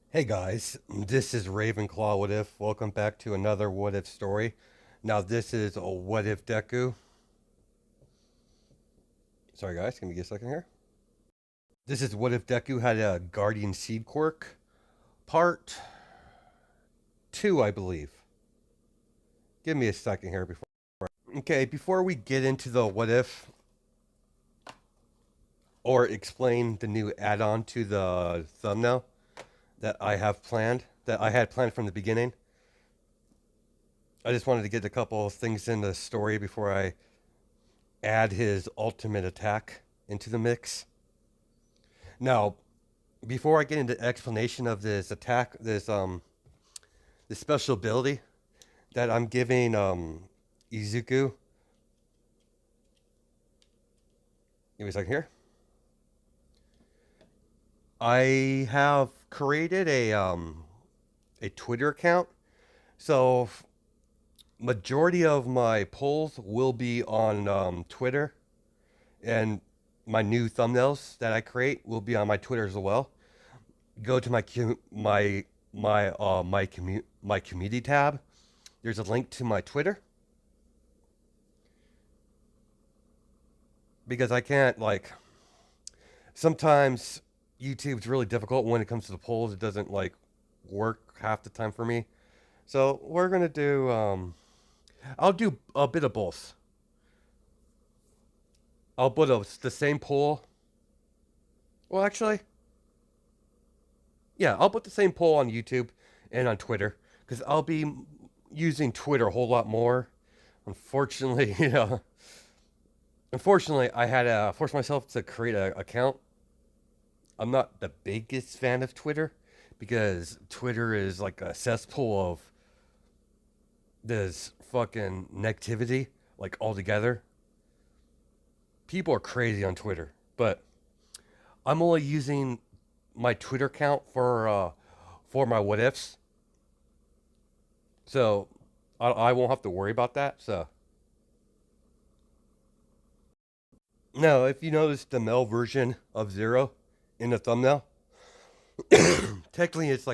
Hey guys, this is Ravenclaw What If. Welcome back to another What If story. Now this is a What If Deku. Sorry guys, give me a second here. This is What If Deku had a Guardian Seed Quirk. Part 2, I believe. Give me a second here before. Okay, before we get into the What If or explain the new add-on to the thumbnail that I had planned from the beginning, I just wanted to get a couple of things in the story before I add his ultimate attack into the mix. Now, before I get into explanation of this attack, this special ability that I'm giving Izuku, give me a second here. I have created a Twitter account, so majority of my polls will be on Twitter, and my new thumbnails that I create will be on my Twitter as well. Go to my community tab. There's a link to my Twitter because I can't like sometimes YouTube's really difficult when it comes to the polls. It doesn't like work half the time for me. So we're gonna do I'll do a bit of both. I'll put the same poll. Well, actually, yeah, I'll put the same poll on YouTube and on Twitter because I'll be using Twitter a whole lot more. Unfortunately, unfortunately, I had to force myself to create an account. I'm not the biggest fan of Twitter because Twitter is like a cesspool of this fucking negativity, like altogether. People are crazy on Twitter, but I'm only using my Twitter account for my what ifs, so I won't have to worry about that. So now, if you notice the male version of Zero in the thumbnail, technically it's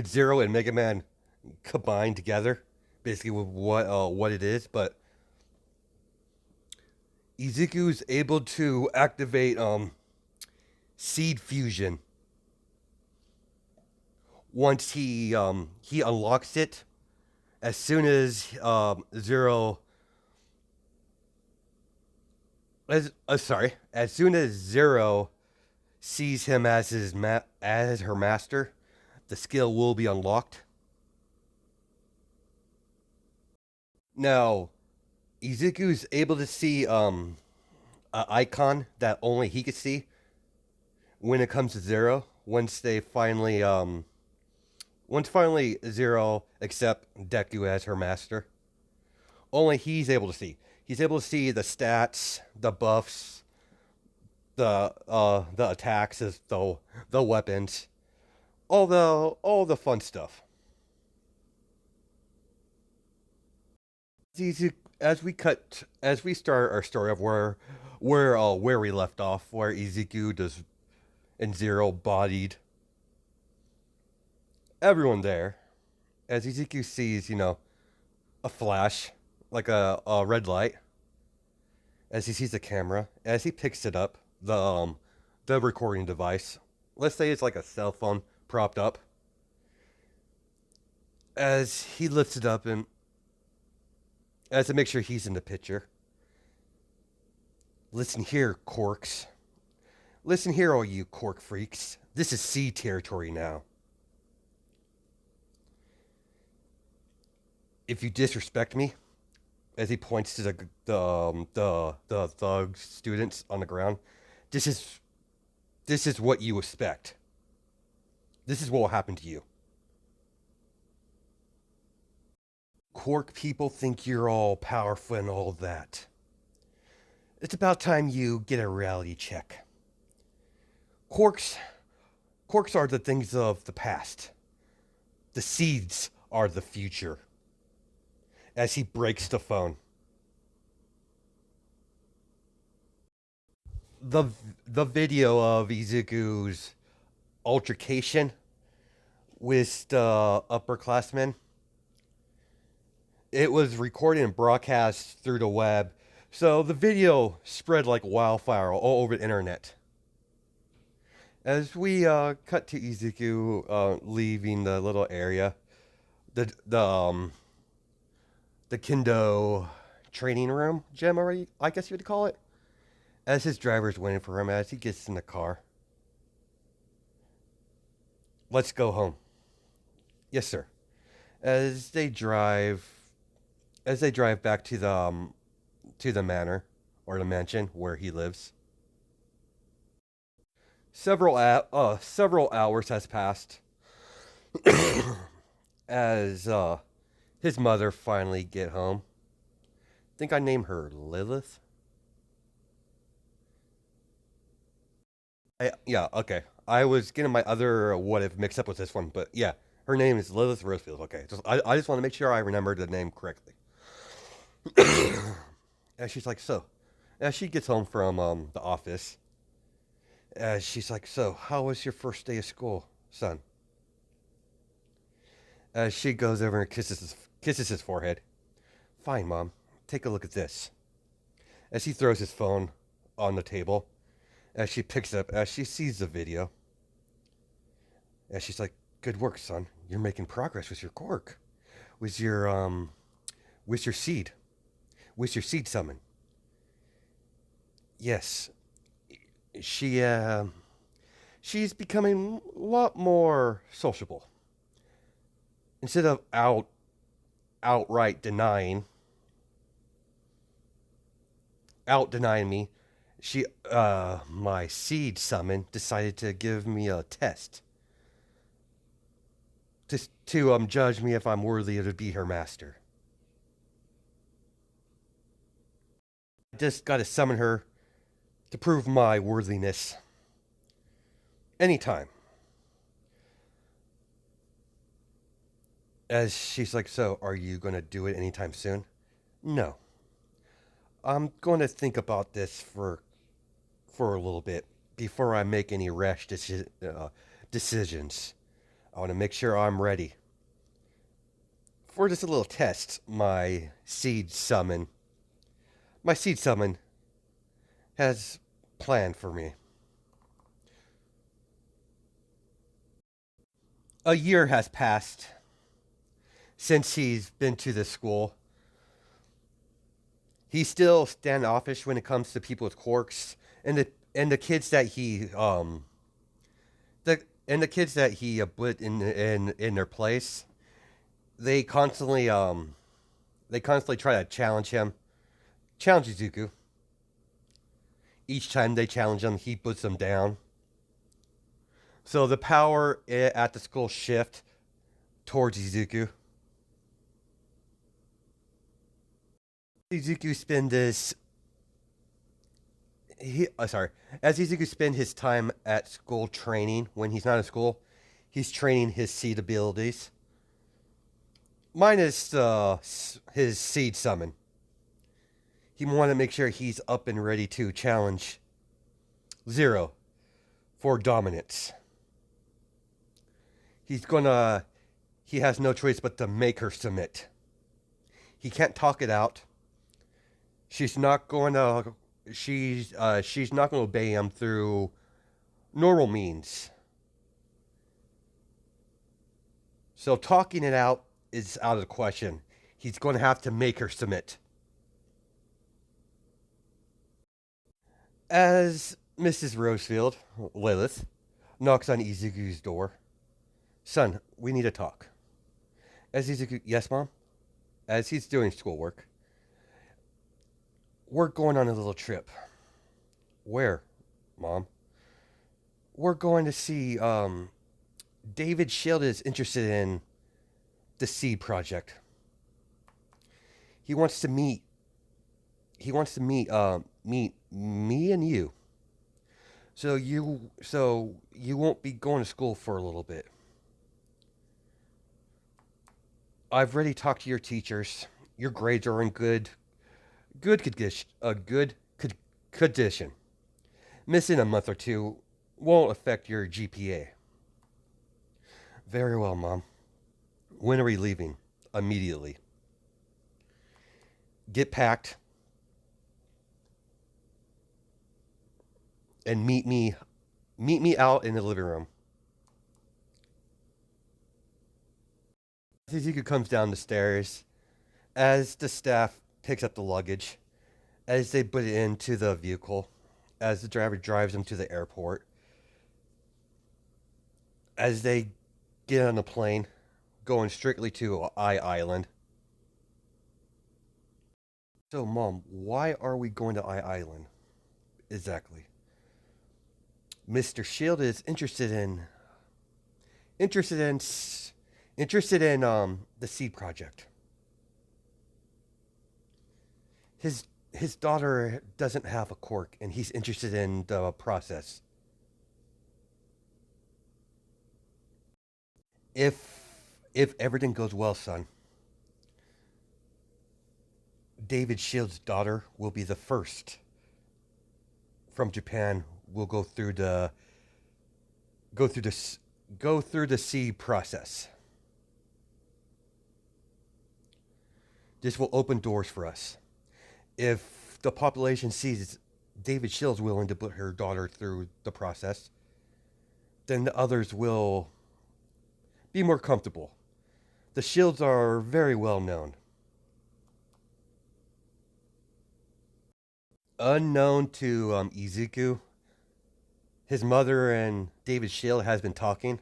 Zero and Mega Man combined together, basically with what it is. But Izuku's able to activate seed fusion once he unlocks it. As soon as Zero as soon as Zero sees him as as her master, the skill will be unlocked. Now, Izuku's able to see an icon that only he could see when it comes to Zero. Once finally Zero accept Deku as her master, only he's able to see. He's able to see the stats, the buffs, the attacks, the weapons, all the fun stuff. As we start our story of where we left off, where Ezekiel does and Zero bodied everyone there. As Ezekiel sees, a flash, like a red light, as he sees the camera, as he picks it up, the recording device. Let's say it's like a cell phone propped up. As he lifts it up and as to make sure he's in the picture. Listen here, corks. Listen here, all you cork freaks. This is sea territory now. If you disrespect me, as he points to the thug students on the ground, this is this is what you expect. This is what will happen to you. Quark people think you're all powerful and all that. It's about time you get a reality check. Quarks, quarks are the things of the past. The seeds are the future. As he breaks the phone, the the video of Izuku's altercation with the upperclassmen. It was recorded and broadcast through the web, so the video spread like wildfire all over the internet. As we cut to Ezekiel leaving the little area, the the kendo training room gym, already, I guess you would call it, as his driver's waiting for him as he gets in the car. Let's go home. Yes, sir. As they drive, as they drive back to the manor or the mansion where he lives. Several hours has passed as his mother finally get home. Think I named her Lilith. Yeah, okay. I was getting my other what if mixed up with this one, but yeah, her name is Lilith Rosefield. Okay, I just want to make sure I remembered the name correctly. And she's like, so, as she gets home from the office, she's like, so, how was your first day of school, son? As she goes over and kisses his forehead. Fine, mom. Take a look at this. As he throws his phone on the table, as she picks up, as she sees the video, as she's like, good work, son. You're making progress with your quirk, with with your seed, with your seed summon. Yes, she she's becoming a lot more sociable. Instead of outright denying me, she my seed summon decided to give me a test to judge me if I'm worthy to be her master. I just got to summon her to prove my worthiness anytime. As she's like, so are you going to do it anytime soon? No. I'm going to think about this for a little bit before I make any rash decisions. I want to make sure I'm ready for just a little test. My seed summon has planned for me. A year has passed since he's been to this school. He's still standoffish when it comes to people with quirks, and the kids that the kids that he put in their place. They constantly try to challenge Izuku. Each time they challenge him, he puts them down. So the power at the school shift towards Izuku. Izuku spend this he sorry as Izuku spend his time at school training. When he's not in school, he's training his seed abilities minus his seed summon. He want to make sure he's up and ready to challenge Zero for dominance. He has no choice but to make her submit. He can't talk it out. She's not going to she's not going to obey him through normal means. So talking it out is out of the question. He's going to have to make her submit. As Mrs. Rosefield, Lilith, knocks on Izuku's door. Son, we need to talk. As Izuku, yes, Mom? As he's doing schoolwork. We're going on a little trip. Where, Mom? We're going to see, David Shield is interested in the Seed Project. He wants to meet, meet me and you. So you won't be going to school for a little bit. I've already talked to your teachers. Your grades are in good condition. Missing a month or two won't affect your GPA. Very well, Mom. When are we leaving? Immediately. Get packed and meet me out in the living room. Ezekiel comes down the stairs as the staff picks up the luggage, as they put it into the vehicle, as the driver drives them to the airport, as they get on the plane, going strictly to Island. So, Mom, why are we going to Island? Exactly. Mr. Shield is interested in the seed project. His daughter doesn't have a quirk, and he's interested in the process. If everything goes well, son, David Shield's daughter will be the first from Japan. Will go through the go through the seed process. This will open doors for us. If the population sees David Shield's willing to put her daughter through the process, then the others will be more comfortable. The Shields are very well known. Unknown to Ezekiel, his mother and David Shield has been talking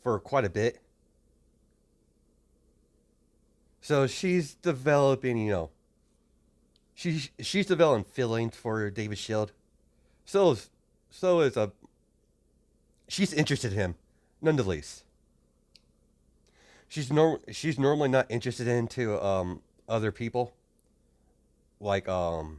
for quite a bit. So she's developing, she's developing feelings for David Shield. So is she's interested in him, none the least. She's normally not interested into other people like how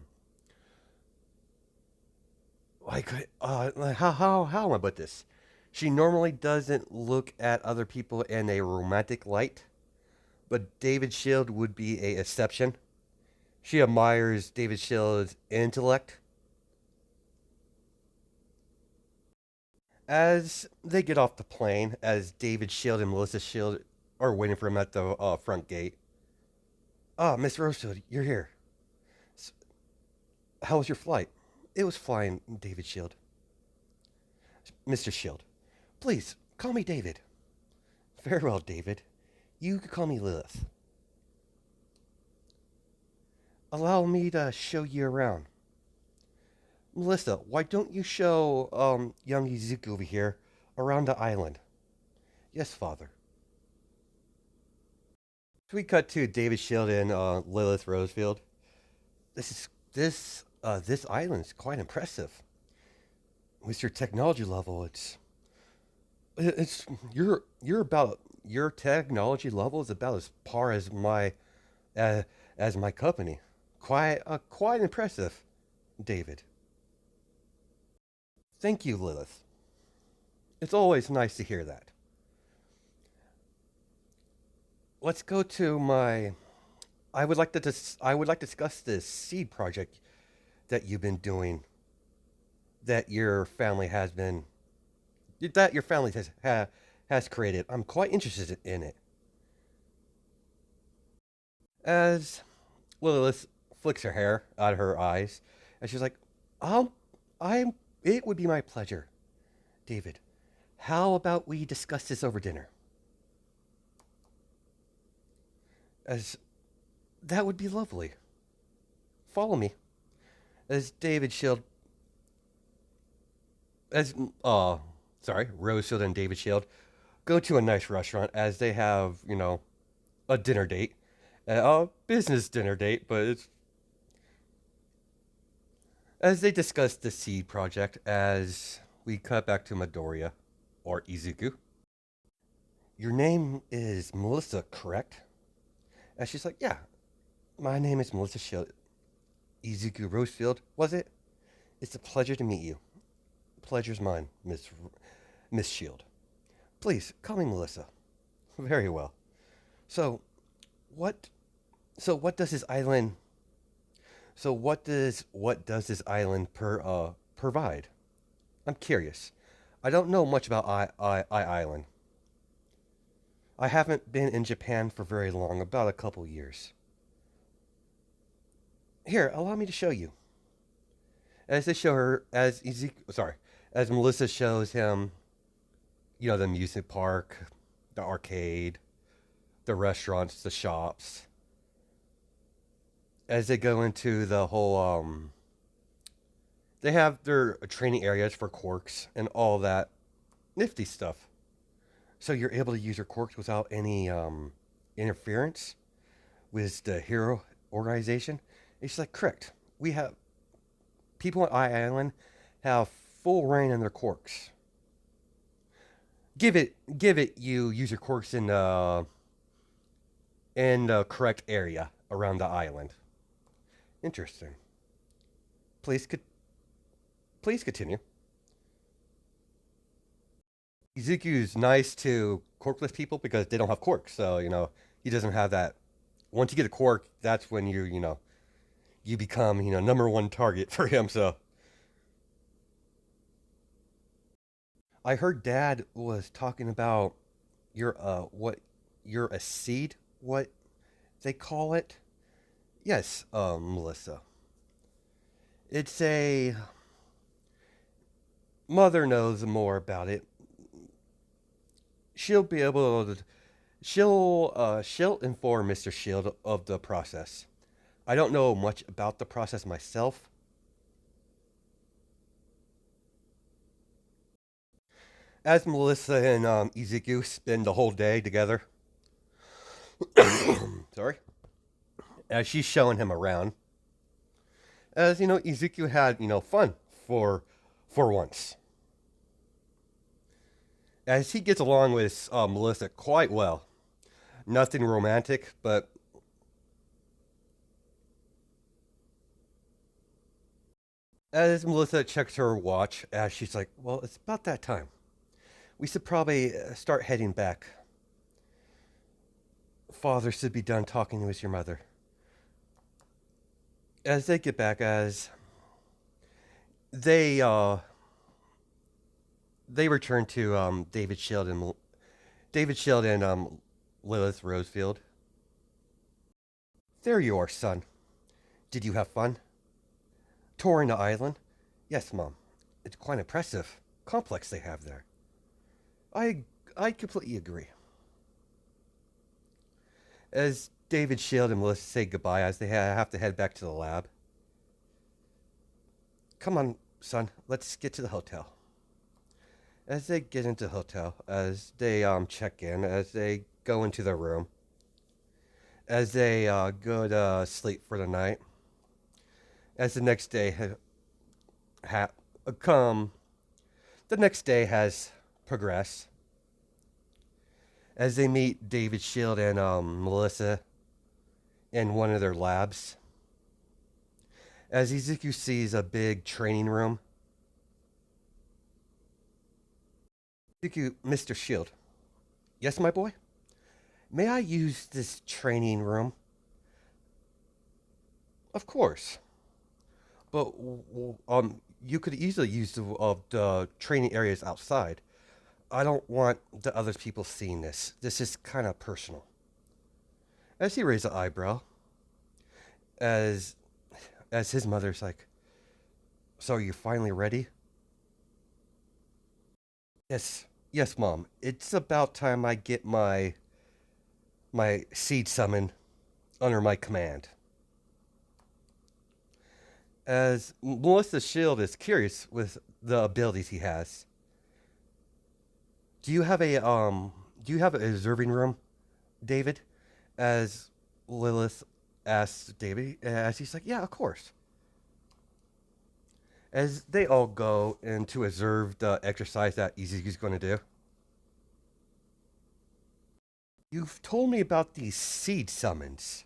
am I put this? She normally doesn't look at other people in a romantic light, but David Shield would be a exception. She admires David Shield's intellect. As they get off the plane, as David Shield and Melissa Shield are waiting for him at the front gate. Ah, Miss Rosefield, you're here. How was your flight? It was fine, David Shield. Mr. Shield, please call me David. Very well, David. You could call me Lilith. Allow me to show you around. Melissa, why don't you show young Izuku over here around the island? Yes, father. So we cut to David Shield and Lilith Rosefield. This island is quite impressive. With your technology level, it's you're about your technology level is about as par as my company. Quite impressive, David. Thank you, Lilith. It's always nice to hear that. Let's go to my. I would like to discuss this seed project that you've been doing. That your family has been. That your family has created. I'm quite interested in it. As Lilith flicks her hair out of her eyes, and she's like, "Um, I'm. It would be my pleasure, David. How about we discuss this over dinner?" As that would be lovely. Follow me. As David Shield, as sorry, Rose Shield and David Shield go to a nice restaurant as they have a dinner date, a business dinner date, but it's as they discuss the seed project. As we cut back to Midoriya or Izuku. Your name is Melissa, correct? And she's like, yeah, my name is Melissa Shield. Izuku Rosefield, was it? It's a pleasure to meet you. Pleasure's mine, Miss Shield. Please, call me Melissa. Very well. So, what? So what does this island? So what does this island provide? I'm curious. I don't know much about I Island. I haven't been in Japan for very long, about a couple years. Here, allow me to show you. As they show her, as Melissa shows him, the music park, the arcade, the restaurants, the shops. As they go into the whole, they have their training areas for quirks and all that nifty stuff. So you're able to use your quirks without any interference with the hero organization. It's like correct. We have people on Island have full reign in their quirks. Give it. You use your quirks in the correct area around the island. Interesting. Please, please continue. Ezekiel's nice to quirkless people because they don't have quirks, so he doesn't have that. Once you get a quirk, that's when you become number one target for him. So I heard Dad was talking about what you're a seed, what they call it. Yes, Melissa. It's a mother knows more about it. She'll be able to. She'll inform Mr. Shield of the process. I don't know much about the process myself. As Melissa and Ezekiel spend the whole day together, sorry, as she's showing him around, as Ezekiel had fun for once. As he gets along with Melissa quite well. Nothing romantic, but as Melissa checks her watch, as she's like, well, it's about that time. We should probably start heading back. Father should be done talking with your mother. As they get back, as they they return to David Shield and Lilith Rosefield. There you are, son. Did you have fun? Touring the island? Yes, Mom. It's quite impressive. Complex they have there. I I completely agree. As David Shield and Melissa say goodbye as they have to head back to the lab. Come on, son, let's get to the hotel. As they get into the hotel, as they check in, as they go into their room, as they go to sleep for the night, as the next day come, the next day has progressed. As they meet David Shield and Melissa in one of their labs, as Ezekiel sees a big training room. Ezekiel, Mr. Shield. Yes, my boy? May I use this training room? Of course. But you could easily use the training areas outside. I don't want the other people seeing this. This is kind of personal. As he raised an eyebrow, as his mother's like, "So you're finally ready?" Yes, yes, Mom. It's about time I get my seed summon under my command. As Melissa Shield is curious with the abilities he has. Do you have a observing room, David? As Lilith asks David, as he's like, yeah, of course. As they all go in to observe the exercise that Ezekiel's going to do. You've told me about these seed summons.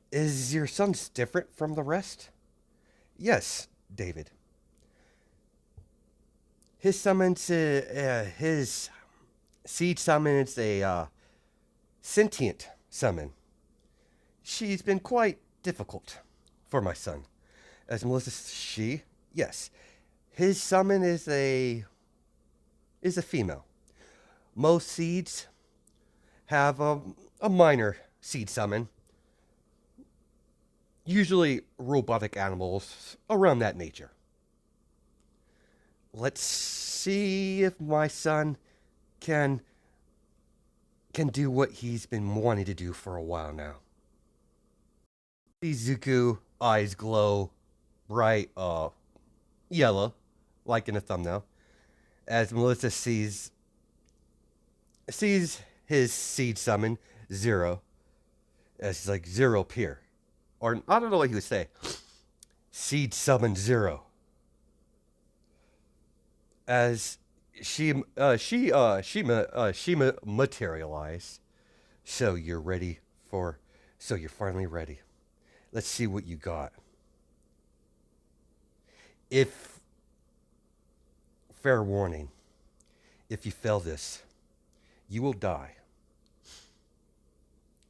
Is your son's different from the rest? Yes, David. His seed summons a sentient summon. She's been quite difficult for my son. As Melissa, yes, his summon is a female. Most seeds have a minor seed summon, usually robotic animals around that nature. Let's see if my son can do what he's been wanting to do for a while now. Izuku eyes glow bright yellow, like in the thumbnail, as Melissa sees his seed summon Zero, as like Zero Peer, or I don't know what he would say. Seed summon Zero, as she materialized. So you're ready for. So you're finally ready. Let's see what you got. If fair warning, if you fail this, you will die.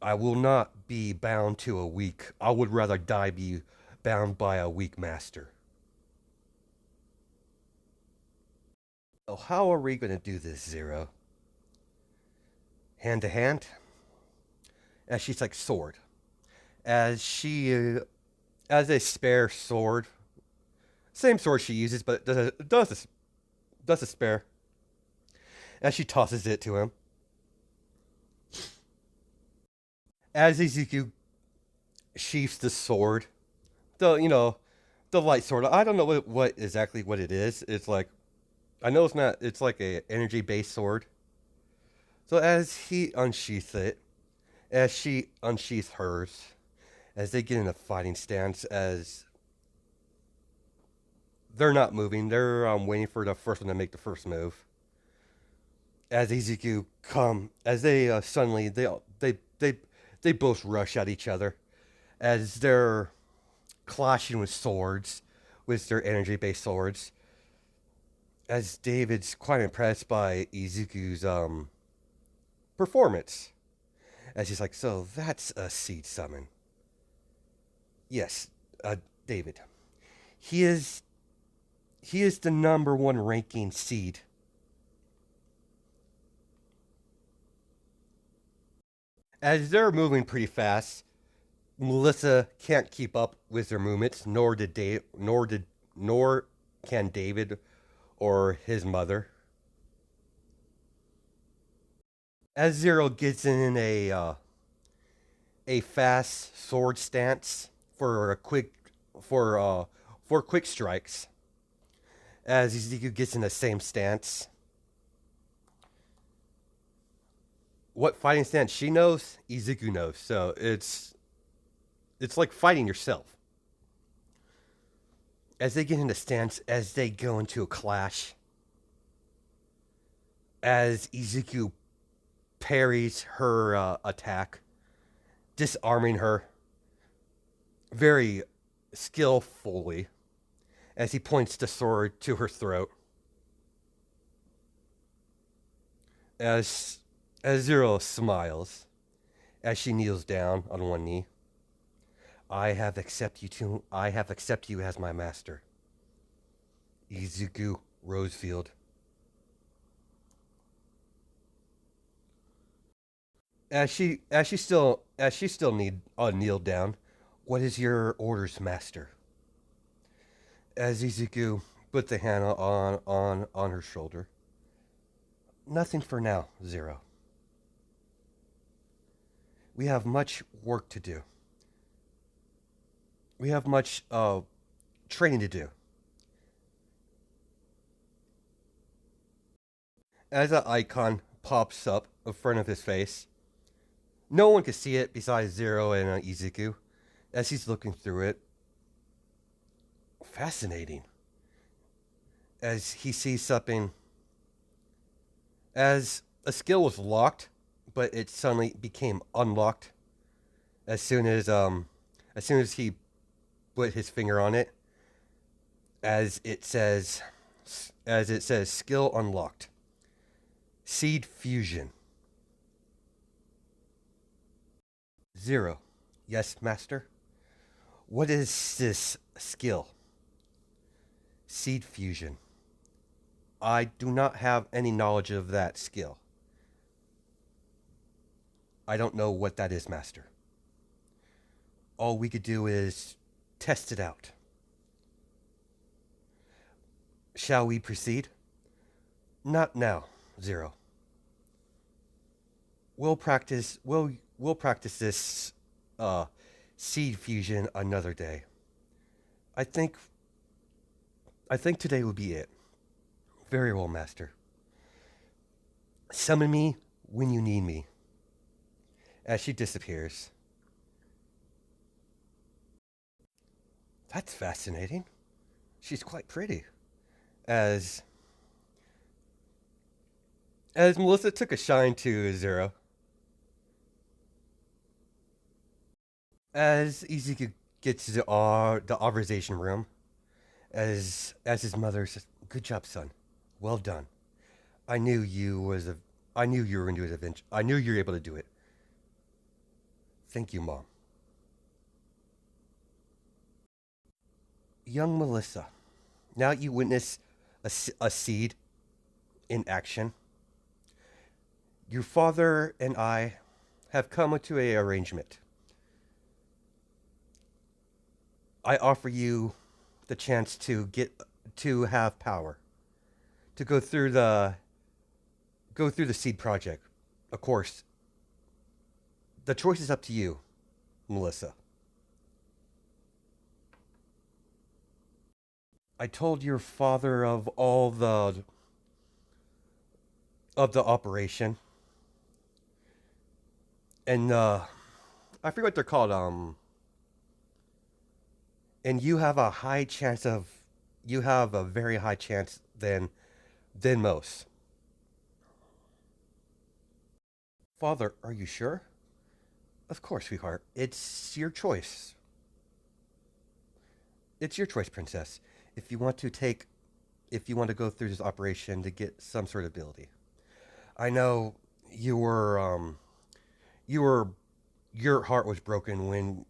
I will not be bound to a weak. I would rather die be bound by a weak master. So how are we going to do this, Zero? Hand to hand? As she's like sword. As she, as a spare sword. Same sword she uses, but does a spare. As she tosses it to him. As Ezekiel sheaths the sword, the light sword. I don't know what exactly what it is. It's like, I know it's not. It's like a energy based sword. So as he unsheaths it, as she unsheaths hers, as they get in a fighting stance, as they're not moving, they're waiting for the first one to make the first move. As Ezekiel as they suddenly they both rush at each other, as they're clashing with swords, with their energy-based swords. As David's quite impressed by Ezekiel's performance, as he's like, so that's a seed summon. Yes, David. He is the number one ranking seed. As they're moving pretty fast, Melissa can't keep up with their movements, nor can David or his mother. As Zero gets in a fast sword stance for a quick for quick strikes, as Ezekiel gets in the same stance. What fighting stance she knows, Ezekiel knows. So it's like fighting yourself. As they get into stance, as they go into a clash, as Ezekiel parries her attack, disarming her very skillfully, as he points the sword to her throat. As Zero smiles, as she kneels down on one knee. I have accepted you as my master. Izuku Rosefield. As she still kneeled down. What is your orders, master? As Izuku put the hand on her shoulder. Nothing for now, Zero. We have much work to do. We have much training to do. As an icon pops up in front of his face, no one can see it besides Zero and Izuku. As he's looking through it, fascinating. As he sees something, as a skill was locked, but it suddenly became unlocked as soon as he put his finger on it, as it says skill unlocked. Seed fusion. Zero. Yes, master. What is this skill? Seed fusion. I do not have any knowledge of that skill. I don't know what that is, Master. All we could do is test it out. Shall we proceed? Not now, Zero. We'll practice this uh seed fusion another day. I think I think today will be it. Very well, Master. Summon me when you need me. As she disappears. That's fascinating. She's quite pretty. As as Melissa took a shine to Zero. As Ezekiel gets to the authorization room, as his mother says, "Good job, son. Well done. I knew you was a I knew you were going to do it eventually. I knew you were able to do it. Thank you, Mom." Young Melissa, now you witness a seed in action. Your father and I have come to a arrangement. I offer you the chance to have power to go through the seed project. Of course, the choice is up to you, Melissa. I told your father of the operation, and I forget what they're called. And you have a very high chance than most. Father, are you sure? Of course, sweetheart. It's your choice. It's your choice, princess. If you want to take, if you want to go through this operation to get some sort of ability. I know you were, you were, your heart was broken when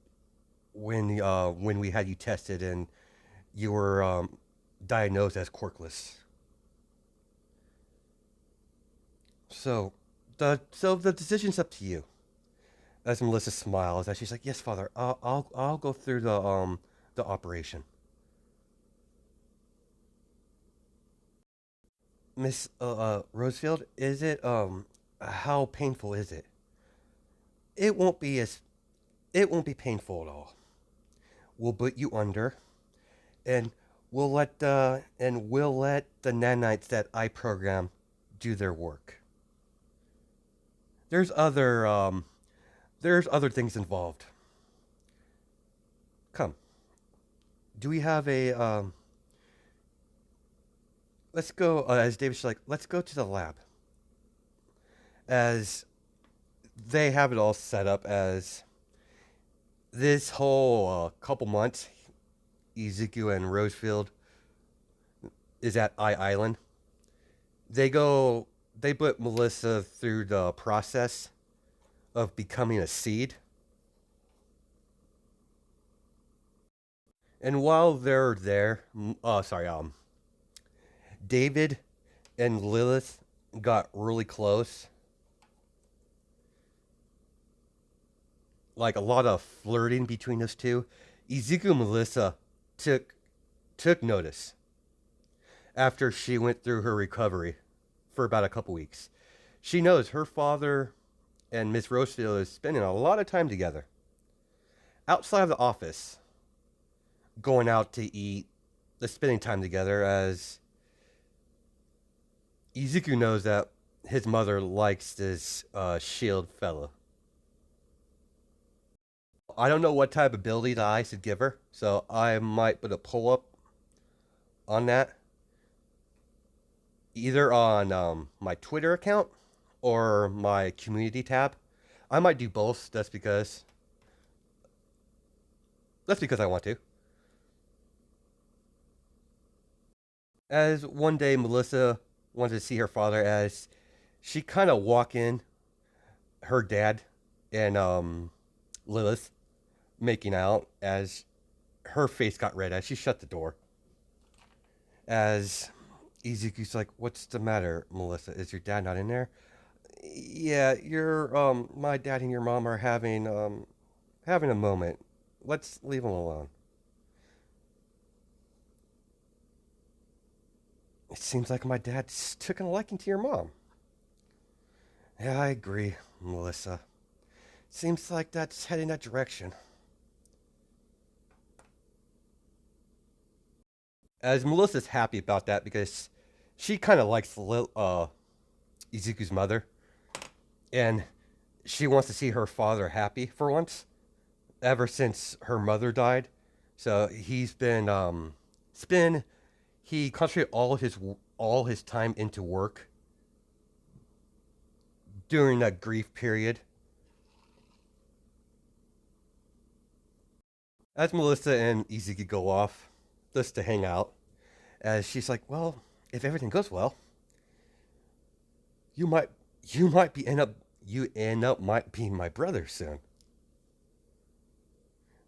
we had you tested and you were diagnosed as quirkless. So the decision's up to you. As Melissa smiles, as she's like, "Yes, Father, I'll go through the operation." Miss Rosefield, is it how painful is it? It won't be as it won't be painful at all. We'll put you under, and we'll let the nanites that I program do their work. There's other there's other things involved. Come, do we have a let's go as David's like, let's go to the lab. As they have it all set up as this whole couple months, Ezekiel and Rosefield is at Island. They put Melissa through the process of becoming a seed. And while they're there, David and Lilith got really close. Like a lot of flirting between those two. Ezekiel and Melissa took took notice after she went through her recovery for about a couple weeks. She knows her father and Miss Rosefield is spending a lot of time together outside of the office, going out to eat, spending time together. As Izuku knows that his mother likes this shield fella. I don't know what type of ability the I should give her, so I might put a pull up on that, either on my Twitter account or my community tab. I might do both. That's because I want to. As one day Melissa wanted to see her father, as she kind of walk in her dad and Lilith making out, as her face got red as she shut the door. As Izuku's like, "What's the matter, Melissa? Is your dad not in there?" Yeah, my dad and your mom are having a moment. Let's leave them alone. It seems like my dad took a liking to your mom. Yeah, I agree, Melissa. Seems like that's heading that direction. As Melissa's happy about that because she kind of likes Izuku's mother, and she wants to see her father happy for once. Ever since her mother died, so it's been he concentrated all his time into work during that grief period. As Melissa and Izuki go off just to hang out, as she's like, "Well, if everything goes well, you might you might be end up you end up might being my brother soon."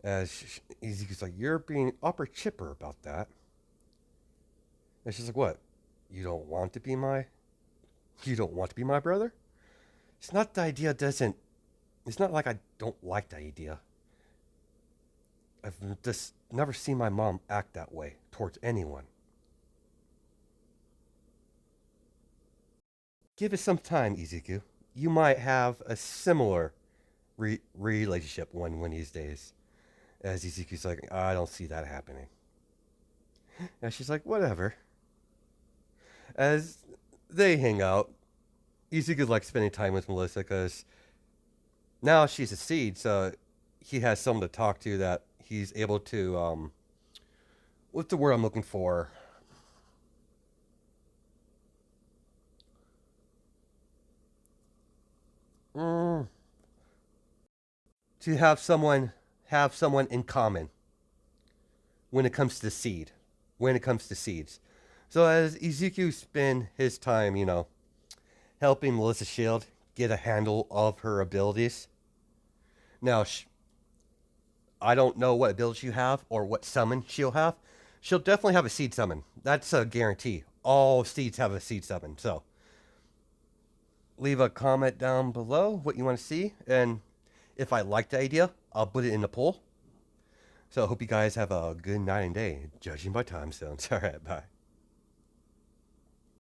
Izuki's like, "You're being upper chipper about that," and she's like, "What? You don't want to be my you don't want to be my brother?" It's not the idea doesn't. It's not like I don't like the idea. I've just never seen my mom act that way towards anyone. Give it some time, Izuku. You might have a similar relationship one of these days. As Izuku's like, I don't see that happening. And she's like, whatever. As they hang out, Izuku likes spending time with Melissa because now she's a seed, so he has someone to talk to that he's able to, what's the word I'm looking for? Mm, to have someone in common when it comes to seed. When it comes to seeds. So as Ezekiel spend his time, helping Melissa Shield get a handle of her abilities. Now, I don't know what abilities you have or what summon she'll have. She'll definitely have a seed summon. That's a guarantee. All seeds have a seed summon. So leave a comment down below what you want to see. And if I like the idea, I'll put it in the poll. So I hope you guys have a good night and day, judging by time zones. All right, bye.